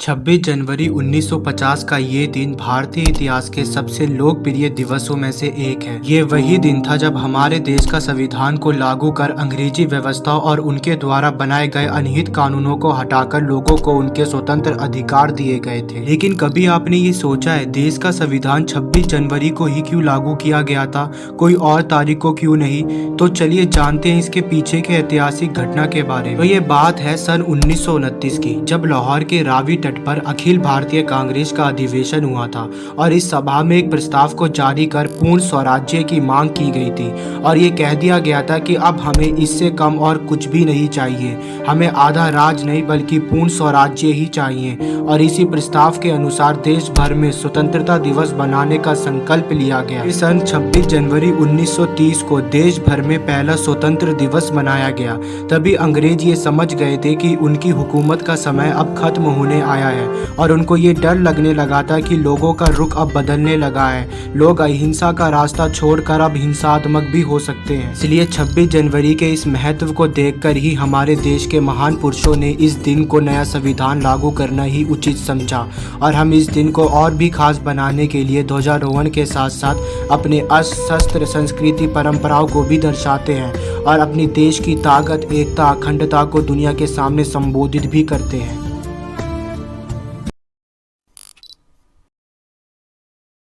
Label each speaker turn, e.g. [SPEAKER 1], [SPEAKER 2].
[SPEAKER 1] 26 जनवरी 1950 का ये दिन भारतीय इतिहास के सबसे लोकप्रिय दिवसों में से एक है। ये वही दिन था जब हमारे देश का संविधान को लागू कर अंग्रेजी व्यवस्था और उनके द्वारा बनाए गए अनहित कानूनों को हटाकर लोगों को उनके स्वतंत्र अधिकार दिए गए थे। लेकिन कभी आपने ये सोचा है देश का संविधान 26 जनवरी को ही क्यों लागू किया गया था, कोई और तारीख को क्यों नहीं? तो चलिए जानते हैं इसके पीछे के ऐतिहासिक घटना के बारे में। तो ये बात है सन 1929 की, जब लाहौर के रावी तट पर अखिल भारतीय कांग्रेस का अधिवेशन हुआ था और इस सभा में एक प्रस्ताव को जारी कर पूर्ण स्वराज्य की मांग की गई थी और ये कह दिया गया था कि अब हमें इससे कम और कुछ भी नहीं चाहिए, हमें आधा राज नहीं बल्कि पूर्ण स्वराज्य ही चाहिए। और इसी प्रस्ताव के अनुसार देश भर में स्वतंत्रता दिवस बनाने का संकल्प लिया गया। सन 26 जनवरी 1930 को देश भर में पहला स्वतंत्र दिवस मनाया गया। तभी अंग्रेज ये समझ गए थे कि उनकी हुकूमत का समय अब खत्म होने आया है और उनको ये डर लगने लगा था कि लोगों का रुख अब बदलने लगा है। लोग अहिंसा का रास्ता छोड़कर अब हिंसात्मक भी हो सकते हैं। इसलिए 26 जनवरी के इस महत्व को देखकर ही हमारे देश के महान पुरुषों ने इस दिन को नया संविधान लागू करना ही उचित समझा और हम इस दिन को और भी खास बनाने के लिए ध्वजारोहण के साथ साथ अपने अशस्त्र संस्कृति परंपराओं को भी दर्शाते हैं और अपनी देश की ताकत, एकता, अखंडता को दुनिया के सामने संबोधित भी करते हैं।